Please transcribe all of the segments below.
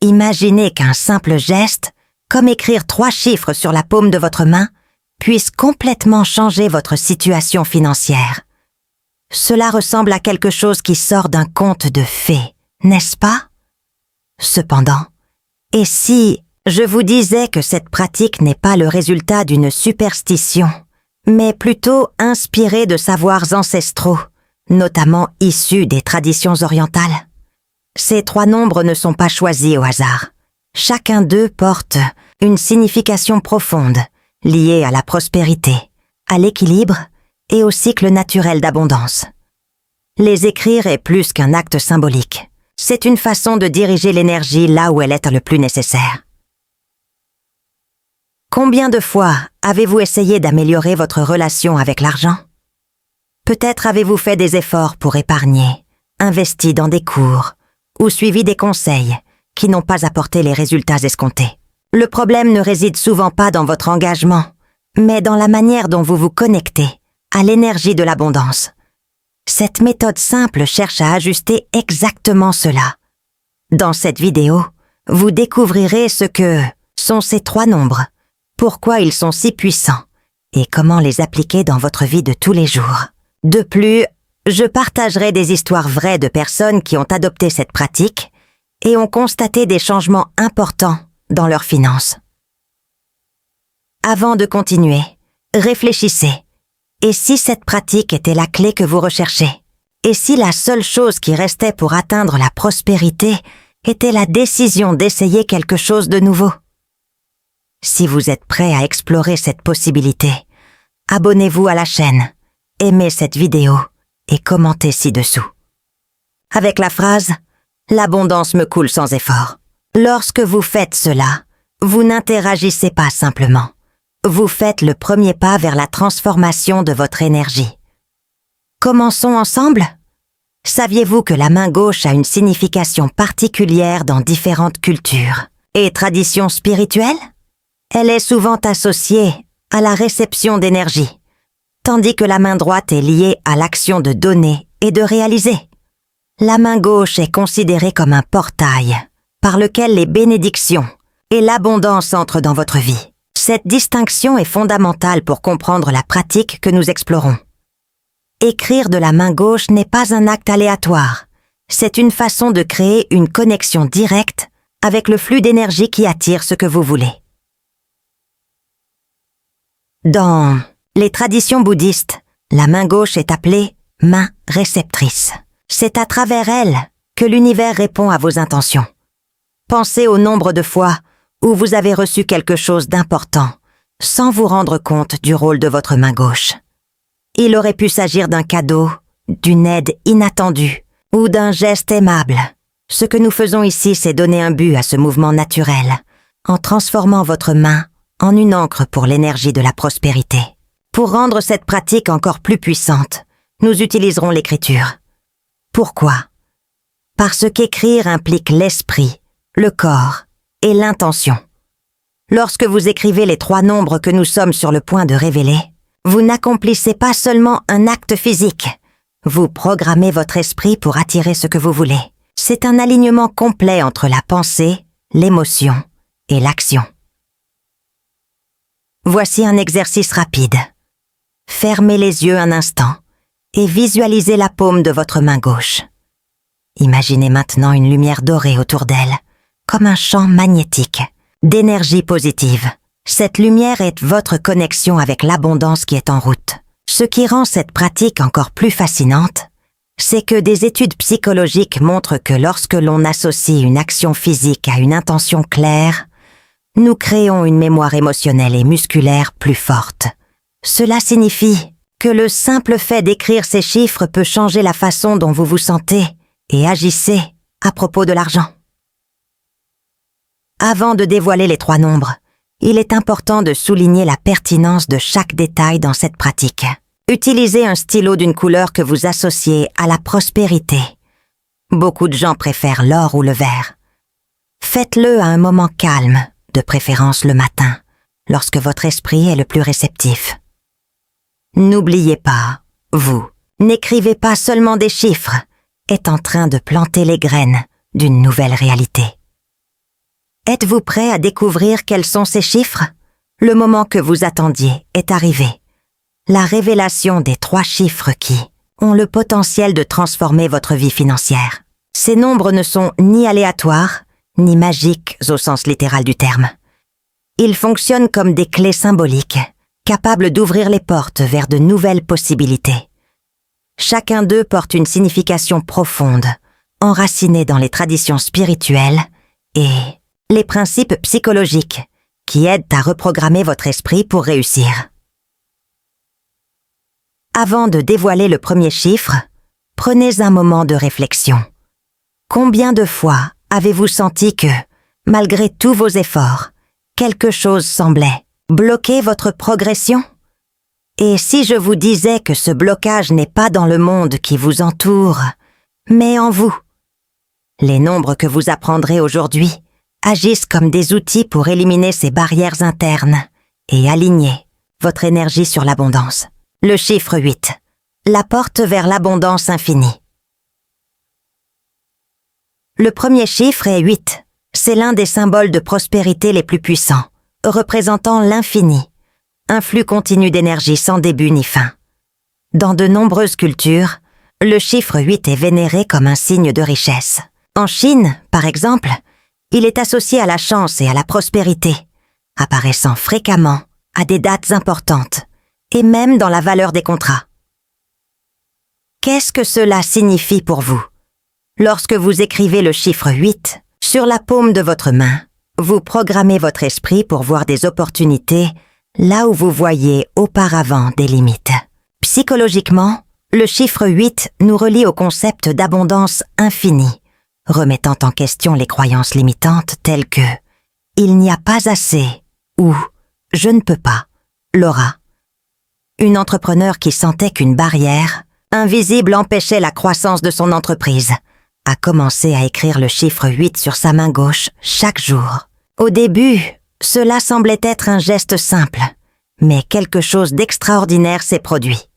Imaginez qu'un simple geste, comme écrire 3 chiffres sur la paume de votre main, puisse complètement changer votre situation financière. Cela ressemble à quelque chose qui sort d'un conte de fées, n'est-ce pas? Cependant, et si je vous disais que cette pratique n'est pas le résultat d'une superstition, mais plutôt inspirée de savoirs ancestraux, notamment issus des traditions orientales? Ces 3 nombres ne sont pas choisis au hasard. Chacun d'eux porte une signification profonde, liée à la prospérité, à l'équilibre et au cycle naturel d'abondance. Les écrire est plus qu'un acte symbolique. C'est une façon de diriger l'énergie là où elle est le plus nécessaire. Combien de fois avez-vous essayé d'améliorer votre relation avec l'argent? Peut-être avez-vous fait des efforts pour épargner, investi dans des cours ou suivi des conseils qui n'ont pas apporté les résultats escomptés. Le problème ne réside souvent pas dans votre engagement, mais dans la manière dont vous vous connectez à l'énergie de l'abondance. Cette méthode simple cherche à ajuster exactement cela. Dans cette vidéo, vous découvrirez ce que sont ces 3 nombres, pourquoi ils sont si puissants et comment les appliquer dans votre vie de tous les jours. De plus, je partagerai des histoires vraies de personnes qui ont adopté cette pratique et ont constaté des changements importants dans leurs finances. Avant de continuer, réfléchissez. Et si cette pratique était la clé que vous recherchez? Et si la seule chose qui restait pour atteindre la prospérité était la décision d'essayer quelque chose de nouveau? Si vous êtes prêt à explorer cette possibilité, abonnez-vous à la chaîne, aimez cette vidéo et commentez ci-dessous. Avec la phrase « L'abondance me coule sans effort ». Lorsque vous faites cela, vous n'interagissez pas simplement. Vous faites le premier pas vers la transformation de votre énergie. Commençons ensemble? Saviez-vous que la main gauche a une signification particulière dans différentes cultures et traditions spirituelles? Elle est souvent associée à la réception d'énergie, tandis que la main droite est liée à l'action de donner et de réaliser. La main gauche est considérée comme un portail par lequel les bénédictions et l'abondance entrent dans votre vie. Cette distinction est fondamentale pour comprendre la pratique que nous explorons. Écrire de la main gauche n'est pas un acte aléatoire. C'est une façon de créer une connexion directe avec le flux d'énergie qui attire ce que vous voulez. Dans les traditions bouddhistes, la main gauche est appelée main réceptrice. C'est à travers elle que l'univers répond à vos intentions. Pensez au nombre de fois où vous avez reçu quelque chose d'important sans vous rendre compte du rôle de votre main gauche. Il aurait pu s'agir d'un cadeau, d'une aide inattendue ou d'un geste aimable. Ce que nous faisons ici, c'est donner un but à ce mouvement naturel en transformant votre main en une ancre pour l'énergie de la prospérité. Pour rendre cette pratique encore plus puissante, nous utiliserons l'écriture. Pourquoi? Parce qu'écrire implique l'esprit, le corps et l'intention. Lorsque vous écrivez les 3 nombres que nous sommes sur le point de révéler, vous n'accomplissez pas seulement un acte physique, vous programmez votre esprit pour attirer ce que vous voulez. C'est un alignement complet entre la pensée, l'émotion et l'action. Voici un exercice rapide. Fermez les yeux un instant et visualisez la paume de votre main gauche. Imaginez maintenant une lumière dorée autour d'elle, comme un champ magnétique, d'énergie positive. Cette lumière est votre connexion avec l'abondance qui est en route. Ce qui rend cette pratique encore plus fascinante, c'est que des études psychologiques montrent que lorsque l'on associe une action physique à une intention claire, nous créons une mémoire émotionnelle et musculaire plus forte. Cela signifie que le simple fait d'écrire ces chiffres peut changer la façon dont vous vous sentez et agissez à propos de l'argent. Avant de dévoiler les 3 nombres, il est important de souligner la pertinence de chaque détail dans cette pratique. Utilisez un stylo d'une couleur que vous associez à la prospérité. Beaucoup de gens préfèrent l'or ou le vert. Faites-le à un moment calme, de préférence le matin, lorsque votre esprit est le plus réceptif. N'oubliez pas, vous, n'écrivez pas seulement des chiffres, êtes en train de planter les graines d'une nouvelle réalité. Êtes-vous prêt à découvrir quels sont ces chiffres? Le moment que vous attendiez est arrivé. La révélation des 3 chiffres qui ont le potentiel de transformer votre vie financière. Ces nombres ne sont ni aléatoires, ni magiques au sens littéral du terme. Ils fonctionnent comme des clés symboliques, capables d'ouvrir les portes vers de nouvelles possibilités. Chacun d'eux porte une signification profonde, enracinée dans les traditions spirituelles et les principes psychologiques qui aident à reprogrammer votre esprit pour réussir. Avant de dévoiler le premier chiffre, prenez un moment de réflexion. Combien de fois avez-vous senti que, malgré tous vos efforts, quelque chose semblait bloquer votre progression? Et si je vous disais que ce blocage n'est pas dans le monde qui vous entoure, mais en vous? Les nombres que vous apprendrez aujourd'hui agissent comme des outils pour éliminer ces barrières internes et aligner votre énergie sur l'abondance. Le chiffre 8, la porte vers l'abondance infinie. Le premier chiffre est 8. C'est l'un des symboles de prospérité les plus puissants, représentant l'infini, un flux continu d'énergie sans début ni fin. Dans de nombreuses cultures, le chiffre 8 est vénéré comme un signe de richesse. En Chine, par exemple, il est associé à la chance et à la prospérité, apparaissant fréquemment à des dates importantes, et même dans la valeur des contrats. Qu'est-ce que cela signifie pour vous? Lorsque vous écrivez le chiffre 8 sur la paume de votre main, vous programmez votre esprit pour voir des opportunités là où vous voyez auparavant des limites. Psychologiquement, le chiffre 8 nous relie au concept d'abondance infinie, remettant en question les croyances limitantes telles que « il n'y a pas assez » ou « je ne peux pas », Laura. Une entrepreneure qui sentait qu'une barrière invisible empêchait la croissance de son entreprise a commencé à écrire le chiffre 8 sur sa main gauche chaque jour. Au début, cela semblait être un geste simple, mais quelque chose d'extraordinaire s'est produit.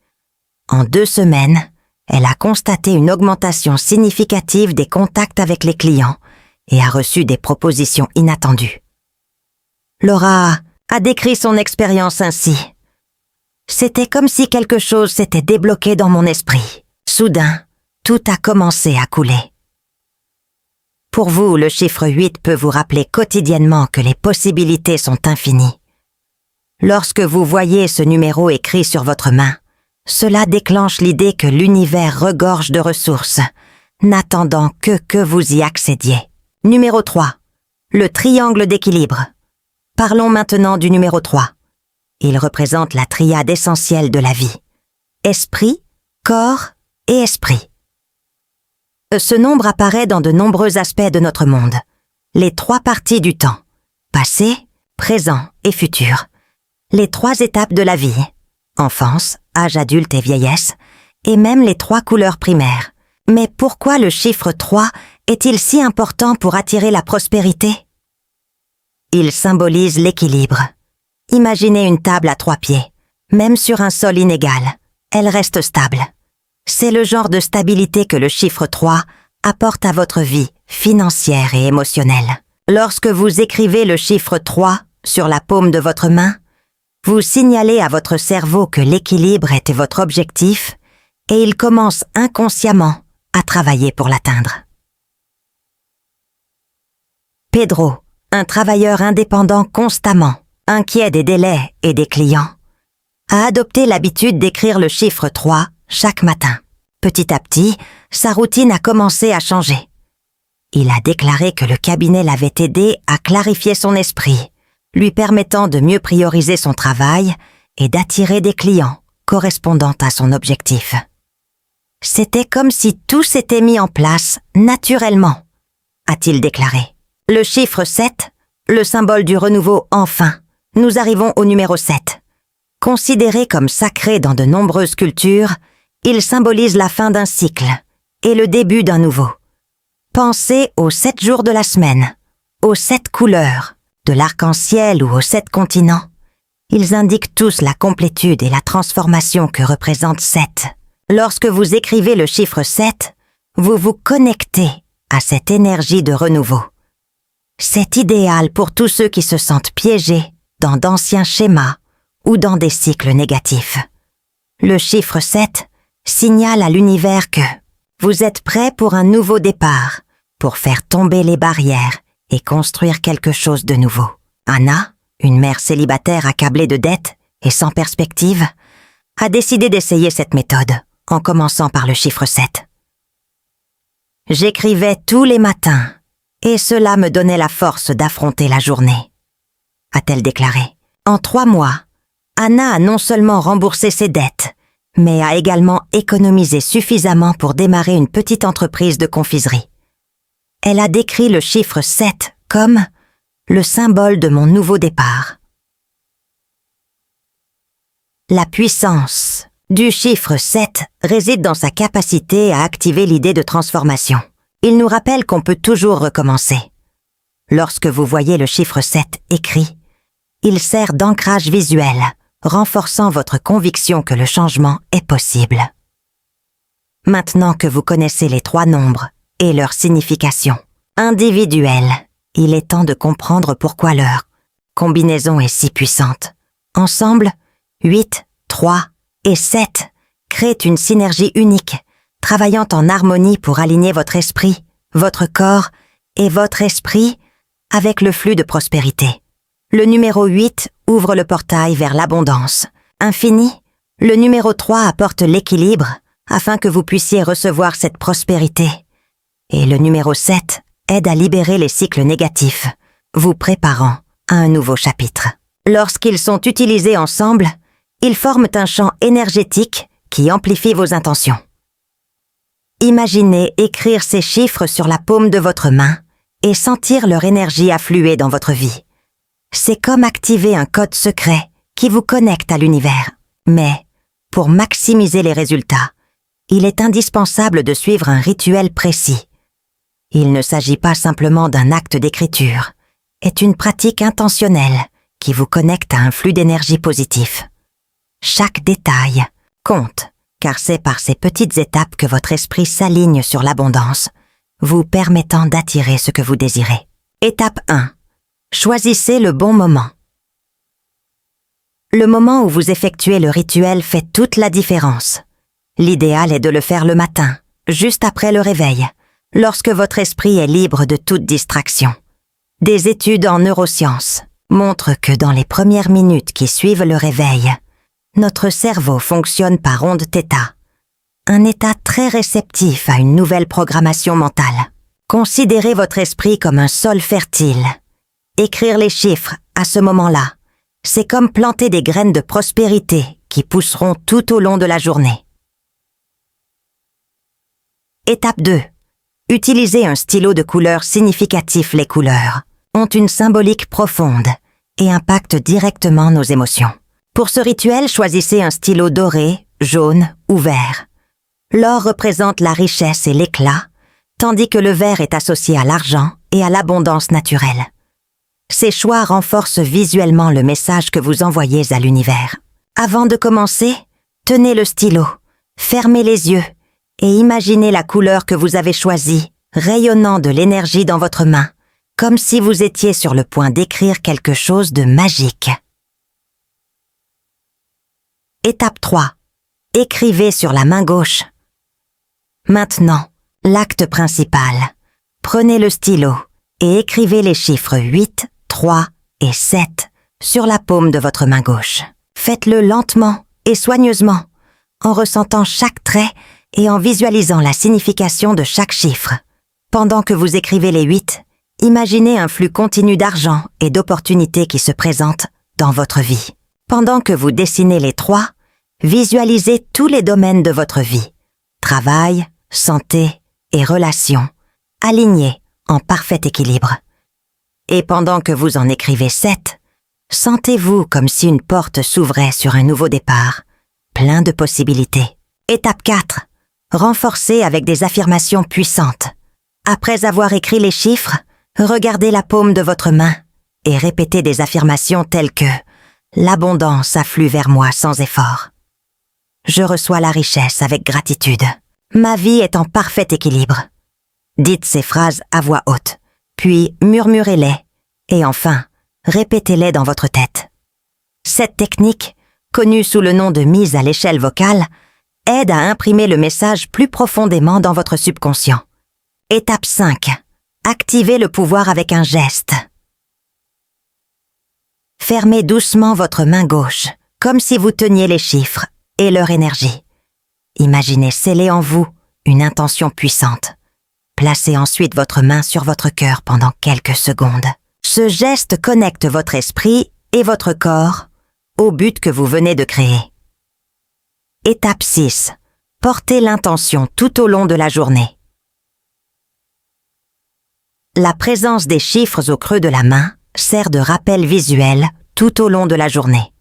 En 2 semaines, elle a constaté une augmentation significative des contacts avec les clients et a reçu des propositions inattendues. Laura a décrit son expérience ainsi. C'était comme si quelque chose s'était débloqué dans mon esprit. Soudain, tout a commencé à couler. Pour vous, le chiffre 8 peut vous rappeler quotidiennement que les possibilités sont infinies. Lorsque vous voyez ce numéro écrit sur votre main, cela déclenche l'idée que l'univers regorge de ressources, n'attendant que vous y accédiez. Numéro 3. Le triangle d'équilibre. Parlons maintenant du numéro 3. Il représente la triade essentielle de la vie. Esprit, corps et esprit. Ce nombre apparaît dans de nombreux aspects de notre monde. Les 3 parties du temps. Passé, présent et futur. Les 3 étapes de la vie. Enfance, âge adulte et vieillesse, et même les 3 couleurs primaires. Mais pourquoi le chiffre 3 est-il si important pour attirer la prospérité? Il symbolise l'équilibre. Imaginez une table à 3 pieds. Même sur un sol inégal, elle reste stable. C'est le genre de stabilité que le chiffre 3 apporte à votre vie financière et émotionnelle. Lorsque vous écrivez le chiffre 3 sur la paume de votre main, vous signalez à votre cerveau que l'équilibre était votre objectif et il commence inconsciemment à travailler pour l'atteindre. Pedro, un travailleur indépendant constamment, inquiet des délais et des clients, a adopté l'habitude d'écrire le chiffre 3 chaque matin. Petit à petit, sa routine a commencé à changer. Il a déclaré que le cabinet l'avait aidé à clarifier son esprit, lui permettant de mieux prioriser son travail et d'attirer des clients correspondant à son objectif. C'était comme si tout s'était mis en place naturellement, a-t-il déclaré. Le chiffre 7, le symbole du renouveau enfin. Nous arrivons au numéro 7. Considéré comme sacré dans de nombreuses cultures, il symbolise la fin d'un cycle et le début d'un nouveau. Pensez aux 7 jours de la semaine, aux 7 couleurs, de l'arc-en-ciel ou aux 7 continents. Ils indiquent tous la complétude et la transformation que représente 7. Lorsque vous écrivez le chiffre 7, vous vous connectez à cette énergie de renouveau. C'est idéal pour tous ceux qui se sentent piégés dans d'anciens schémas ou dans des cycles négatifs. Le chiffre 7 signale à l'univers que vous êtes prêt pour un nouveau départ, pour faire tomber les barrières et construire quelque chose de nouveau. Anna, une mère célibataire accablée de dettes et sans perspective, a décidé d'essayer cette méthode en commençant par le chiffre 7. J'écrivais tous les matins et cela me donnait la force d'affronter la journée, a-t-elle déclaré. En 3 mois, Anna a non seulement remboursé ses dettes, mais a également économisé suffisamment pour démarrer une petite entreprise de confiserie. Elle a décrit le chiffre 7 comme le symbole de mon nouveau départ. La puissance du chiffre 7 réside dans sa capacité à activer l'idée de transformation. Il nous rappelle qu'on peut toujours recommencer. Lorsque vous voyez le chiffre 7 écrit, il sert d'ancrage visuel, renforçant votre conviction que le changement est possible. Maintenant que vous connaissez les 3 nombres et leur signification individuelle, il est temps de comprendre pourquoi leur combinaison est si puissante. Ensemble, 8, 3 et 7 créent une synergie unique, travaillant en harmonie pour aligner votre esprit, votre corps et votre esprit avec le flux de prospérité. Le numéro 8 ouvre le portail vers l'abondance. Infini, le numéro 3 apporte l'équilibre afin que vous puissiez recevoir cette prospérité. Et le numéro 7 aide à libérer les cycles négatifs, vous préparant à un nouveau chapitre. Lorsqu'ils sont utilisés ensemble, ils forment un champ énergétique qui amplifie vos intentions. Imaginez écrire ces chiffres sur la paume de votre main et sentir leur énergie affluer dans votre vie. C'est comme activer un code secret qui vous connecte à l'univers. Mais, pour maximiser les résultats, il est indispensable de suivre un rituel précis. Il ne s'agit pas simplement d'un acte d'écriture, c'est une pratique intentionnelle qui vous connecte à un flux d'énergie positif. Chaque détail compte, car c'est par ces petites étapes que votre esprit s'aligne sur l'abondance, vous permettant d'attirer ce que vous désirez. Étape 1. Choisissez le bon moment. Le moment où vous effectuez le rituel fait toute la différence. L'idéal est de le faire le matin, juste après le réveil, lorsque votre esprit est libre de toute distraction. Des études en neurosciences montrent que dans les premières minutes qui suivent le réveil, notre cerveau fonctionne par ondes θ, un état très réceptif à une nouvelle programmation mentale. Considérez votre esprit comme un sol fertile. Écrire les chiffres à ce moment-là, c'est comme planter des graines de prospérité qui pousseront tout au long de la journée. Étape 2. Utilisez un stylo de couleur significatif. Les couleurs ont une symbolique profonde et impactent directement nos émotions. Pour ce rituel, choisissez un stylo doré, jaune ou vert. L'or représente la richesse et l'éclat, tandis que le vert est associé à l'argent et à l'abondance naturelle. Ces choix renforcent visuellement le message que vous envoyez à l'univers. Avant de commencer, tenez le stylo, fermez les yeux et imaginez la couleur que vous avez choisie, rayonnant de l'énergie dans votre main, comme si vous étiez sur le point d'écrire quelque chose de magique. Étape 3. Écrivez sur la main gauche. Maintenant, l'acte principal. Prenez le stylo et écrivez les chiffres 8, 3 et 7 sur la paume de votre main gauche. Faites-le lentement et soigneusement, en ressentant chaque trait et en visualisant la signification de chaque chiffre. Pendant que vous écrivez les 8, imaginez un flux continu d'argent et d'opportunités qui se présentent dans votre vie. Pendant que vous dessinez les 3, visualisez tous les domaines de votre vie. Travail, santé et relations, alignés en parfait équilibre. Et pendant que vous en écrivez 7, sentez-vous comme si une porte s'ouvrait sur un nouveau départ, plein de possibilités. Étape 4. Renforcez avec des affirmations puissantes. Après avoir écrit les chiffres, regardez la paume de votre main et répétez des affirmations telles que « L'abondance afflue vers moi sans effort. Je reçois la richesse avec gratitude. Ma vie est en parfait équilibre. » Dites ces phrases à voix haute, puis murmurez-les, et enfin, répétez-les dans votre tête. Cette technique, connue sous le nom de mise à l'échelle vocale, aide à imprimer le message plus profondément dans votre subconscient. Étape 5. Activez le pouvoir avec un geste. Fermez doucement votre main gauche, comme si vous teniez les chiffres et leur énergie. Imaginez sceller en vous une intention puissante. Placez ensuite votre main sur votre cœur pendant quelques secondes. Ce geste connecte votre esprit et votre corps au but que vous venez de créer. Étape 6. Portez l'intention tout au long de la journée. La présence des chiffres au creux de la main sert de rappel visuel tout au long de la journée.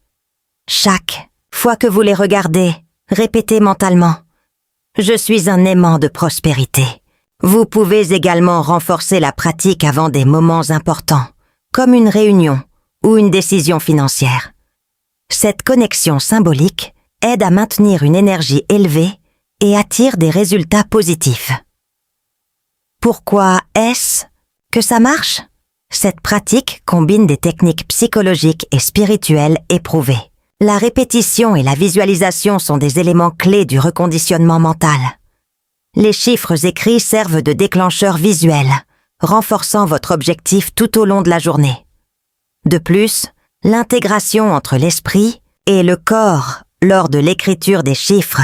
Chaque fois que vous les regardez, répétez mentalement « Je suis un aimant de prospérité ». Vous pouvez également renforcer la pratique avant des moments importants, comme une réunion ou une décision financière. Cette connexion symbolique aide à maintenir une énergie élevée et attire des résultats positifs. Pourquoi est-ce que ça marche? Cette pratique combine des techniques psychologiques et spirituelles éprouvées. La répétition et la visualisation sont des éléments clés du reconditionnement mental. Les chiffres écrits servent de déclencheurs visuels, renforçant votre objectif tout au long de la journée. De plus, l'intégration entre l'esprit et le corps lors de l'écriture des chiffres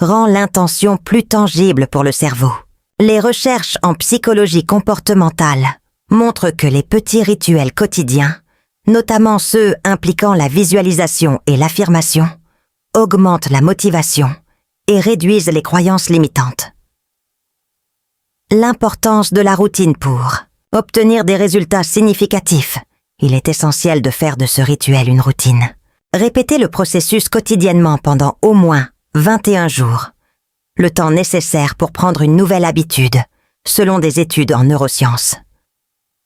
rend l'intention plus tangible pour le cerveau. Les recherches en psychologie comportementale montrent que les petits rituels quotidiens, notamment ceux impliquant la visualisation et l'affirmation, augmentent la motivation et réduisent les croyances limitantes. L'importance de la routine pour obtenir des résultats significatifs. Il est essentiel de faire de ce rituel une routine. Répétez le processus quotidiennement pendant au moins 21 jours, le temps nécessaire pour prendre une nouvelle habitude, selon des études en neurosciences.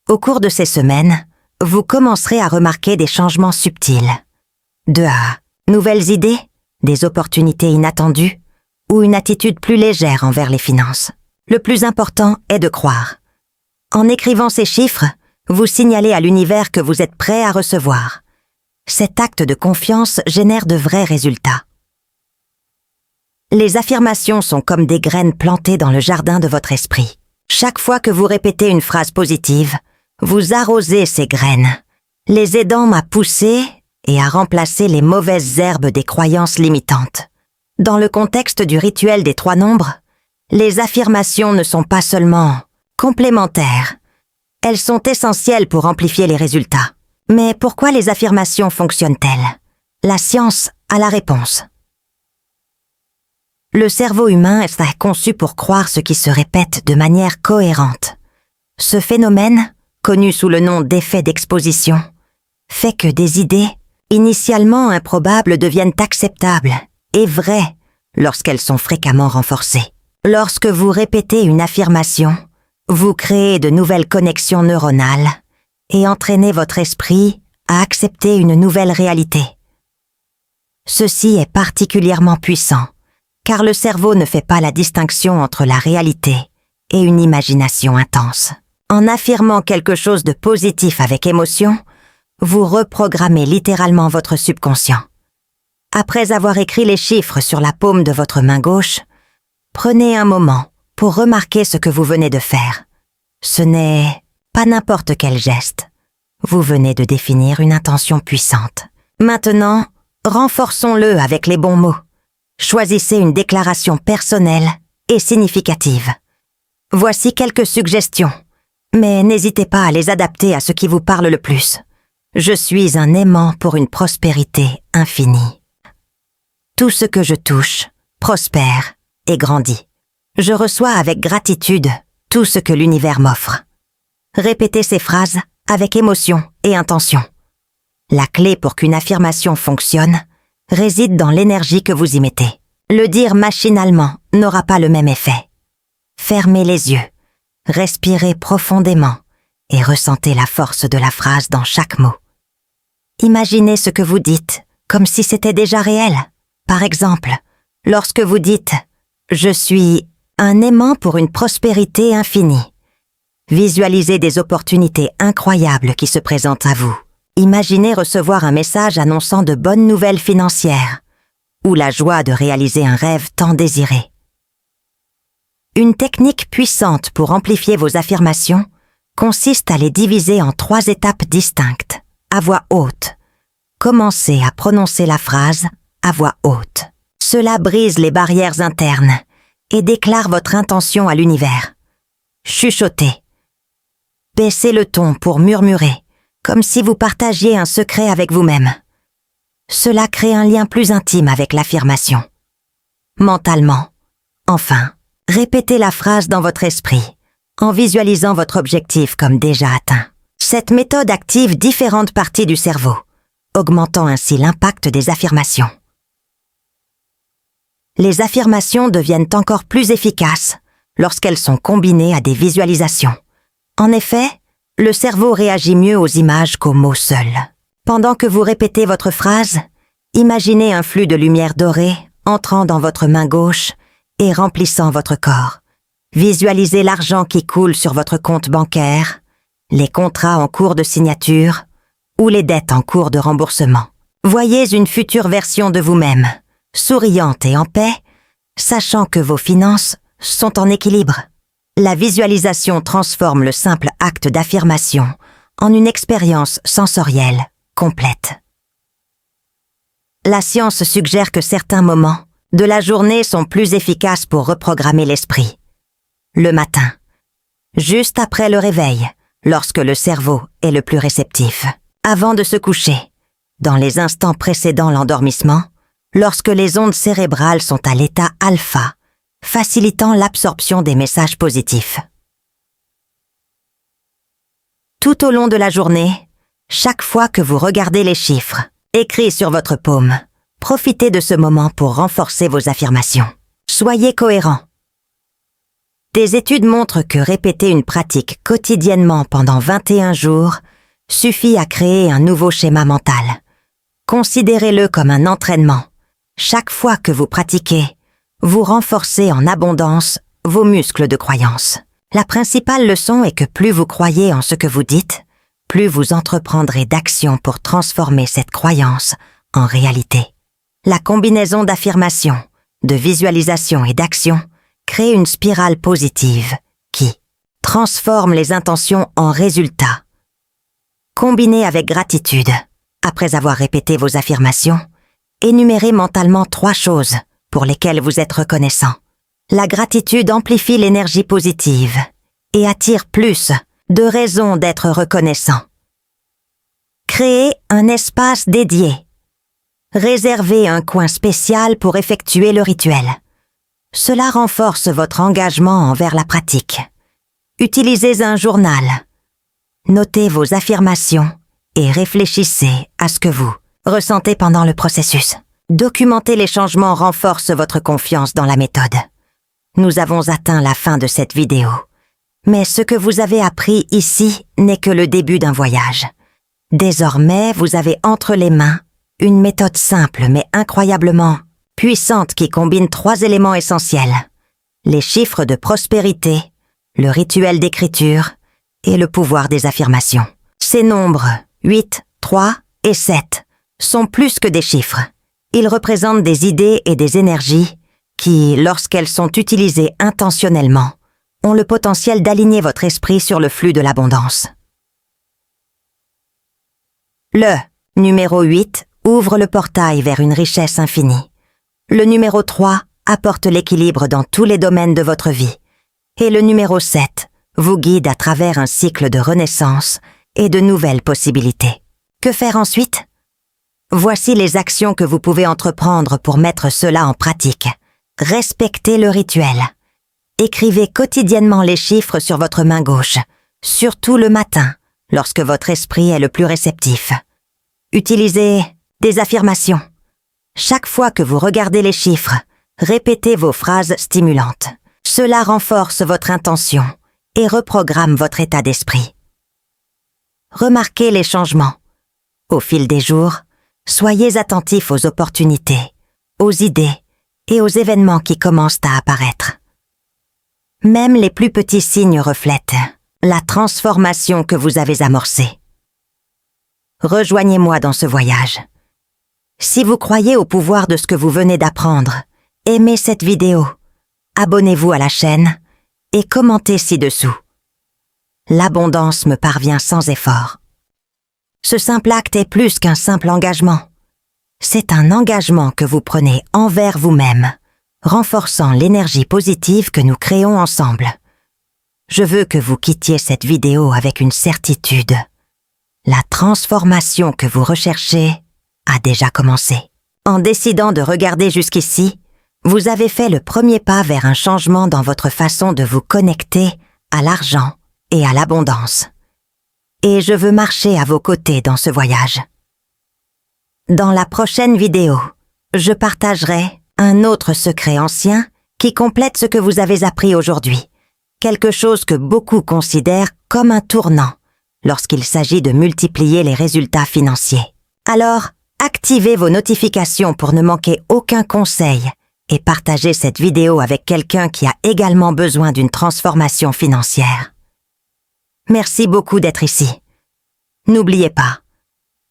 Au cours de ces semaines, vous commencerez à remarquer des changements subtils. De nouvelles idées, des opportunités inattendues ou une attitude plus légère envers les finances. Le plus important est de croire. En écrivant ces chiffres, vous signalez à l'univers que vous êtes prêt à recevoir. Cet acte de confiance génère de vrais résultats. Les affirmations sont comme des graines plantées dans le jardin de votre esprit. Chaque fois que vous répétez une phrase positive, vous arrosez ces graines, les aidant à pousser et à remplacer les mauvaises herbes des croyances limitantes. Dans le contexte du rituel des 3 nombres, les affirmations ne sont pas seulement complémentaires, elles sont essentielles pour amplifier les résultats. Mais pourquoi les affirmations fonctionnent-elles? La science a la réponse. Le cerveau humain est conçu pour croire ce qui se répète de manière cohérente. Ce phénomène, connu sous le nom d'effet d'exposition, fait que des idées, initialement improbables, deviennent acceptables et vraies lorsqu'elles sont fréquemment renforcées. Lorsque vous répétez une affirmation, vous créez de nouvelles connexions neuronales et entraînez votre esprit à accepter une nouvelle réalité. Ceci est particulièrement puissant, car le cerveau ne fait pas la distinction entre la réalité et une imagination intense. En affirmant quelque chose de positif avec émotion, vous reprogrammez littéralement votre subconscient. Après avoir écrit les chiffres sur la paume de votre main gauche, prenez un moment pour remarquer ce que vous venez de faire. Ce n'est pas n'importe quel geste. Vous venez de définir une intention puissante. Maintenant, renforçons-le avec les bons mots. Choisissez une déclaration personnelle et significative. Voici quelques suggestions, mais n'hésitez pas à les adapter à ce qui vous parle le plus. Je suis un aimant pour une prospérité infinie. Tout ce que je touche prospère et grandit. Je reçois avec gratitude tout ce que l'univers m'offre. Répétez ces phrases avec émotion et intention. La clé pour qu'une affirmation fonctionne réside dans l'énergie que vous y mettez. Le dire machinalement n'aura pas le même effet. Fermez les yeux, respirez profondément et ressentez la force de la phrase dans chaque mot. Imaginez ce que vous dites comme si c'était déjà réel. Par exemple, lorsque vous dites « Je suis un aimant pour une prospérité infinie », Visualisez des opportunités incroyables qui se présentent à vous. Imaginez recevoir un message annonçant de bonnes nouvelles financières ou la joie de réaliser un rêve tant désiré. Une technique puissante pour amplifier vos affirmations consiste à les diviser en 3 étapes distinctes, à voix haute. Commencez à prononcer la phrase à voix haute. Cela brise les barrières internes et déclare votre intention à l'univers. Chuchotez. Baissez le ton pour murmurer, comme si vous partagiez un secret avec vous-même. Cela crée un lien plus intime avec l'affirmation. Mentalement, enfin, répétez la phrase dans votre esprit, en visualisant votre objectif comme déjà atteint. Cette méthode active différentes parties du cerveau, augmentant ainsi l'impact des affirmations. Les affirmations deviennent encore plus efficaces lorsqu'elles sont combinées à des visualisations. En effet, le cerveau réagit mieux aux images qu'aux mots seuls. Pendant que vous répétez votre phrase, imaginez un flux de lumière dorée entrant dans votre main gauche et remplissant votre corps. Visualisez l'argent qui coule sur votre compte bancaire, les contrats en cours de signature ou les dettes en cours de remboursement. Voyez une future version de vous-même, souriante et en paix, sachant que vos finances sont en équilibre. La visualisation transforme le simple acte d'affirmation en une expérience sensorielle complète. La science suggère que certains moments de la journée sont plus efficaces pour reprogrammer l'esprit. Le matin, juste après le réveil, lorsque le cerveau est le plus réceptif. Avant de se coucher, dans les instants précédant l'endormissement, lorsque les ondes cérébrales sont à l'état alpha, facilitant l'absorption des messages positifs. Tout au long de la journée, chaque fois que vous regardez les chiffres, écrits sur votre paume, profitez de ce moment pour renforcer vos affirmations. Soyez cohérent. Des études montrent que répéter une pratique quotidiennement pendant 21 jours suffit à créer un nouveau schéma mental. Considérez-le comme un entraînement. Chaque fois que vous pratiquez, vous renforcez en abondance vos muscles de croyance. La principale leçon est que plus vous croyez en ce que vous dites, plus vous entreprendrez d'actions pour transformer cette croyance en réalité. La combinaison d'affirmations, de visualisation et d'action crée une spirale positive qui transforme les intentions en résultats. Combinez avec gratitude. Après avoir répété vos affirmations, énumérez mentalement 3 choses pour lesquelles vous êtes reconnaissant. La gratitude amplifie l'énergie positive et attire plus de raisons d'être reconnaissant. Créez un espace dédié. Réservez un coin spécial pour effectuer le rituel. Cela renforce votre engagement envers la pratique. Utilisez un journal. Notez vos affirmations et réfléchissez à ce que vous ressentez pendant le processus. Documenter les changements renforce votre confiance dans la méthode. Nous avons atteint la fin de cette vidéo. Mais ce que vous avez appris ici n'est que le début d'un voyage. Désormais, vous avez entre les mains une méthode simple mais incroyablement puissante qui combine 3 éléments essentiels. Les chiffres de prospérité, le rituel d'écriture et le pouvoir des affirmations. Ces nombres, 8, 3 et 7, sont plus que des chiffres. Ils représentent des idées et des énergies qui, lorsqu'elles sont utilisées intentionnellement, ont le potentiel d'aligner votre esprit sur le flux de l'abondance. Le numéro 8 ouvre le portail vers une richesse infinie. Le numéro 3 apporte l'équilibre dans tous les domaines de votre vie. Et le numéro 7 vous guide à travers un cycle de renaissance et de nouvelles possibilités. Que faire ensuite? Voici les actions que vous pouvez entreprendre pour mettre cela en pratique. Respectez le rituel. Écrivez quotidiennement les chiffres sur votre main gauche, surtout le matin, lorsque votre esprit est le plus réceptif. Utilisez des affirmations. Chaque fois que vous regardez les chiffres, répétez vos phrases stimulantes. Cela renforce votre intention et reprogramme votre état d'esprit. Remarquez les changements. Au fil des jours, soyez attentifs aux opportunités, aux idées et aux événements qui commencent à apparaître. Même les plus petits signes reflètent la transformation que vous avez amorcée. Rejoignez-moi dans ce voyage. Si vous croyez au pouvoir de ce que vous venez d'apprendre, aimez cette vidéo, abonnez-vous à la chaîne et commentez ci-dessous. L'abondance me parvient sans effort. Ce simple acte est plus qu'un simple engagement. C'est un engagement que vous prenez envers vous-même, renforçant l'énergie positive que nous créons ensemble. Je veux que vous quittiez cette vidéo avec une certitude. La transformation que vous recherchez a déjà commencé. En décidant de regarder jusqu'ici, vous avez fait le premier pas vers un changement dans votre façon de vous connecter à l'argent et à l'abondance. Et je veux marcher à vos côtés dans ce voyage. Dans la prochaine vidéo, je partagerai un autre secret ancien qui complète ce que vous avez appris aujourd'hui, quelque chose que beaucoup considèrent comme un tournant lorsqu'il s'agit de multiplier les résultats financiers. Alors, activez vos notifications pour ne manquer aucun conseil et partagez cette vidéo avec quelqu'un qui a également besoin d'une transformation financière. Merci beaucoup d'être ici. N'oubliez pas,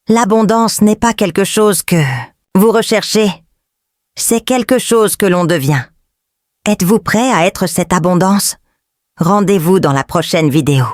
l'abondance n'est pas quelque chose que vous recherchez, c'est quelque chose que l'on devient. Êtes-vous prêt à être cette abondance? Rendez-vous dans la prochaine vidéo.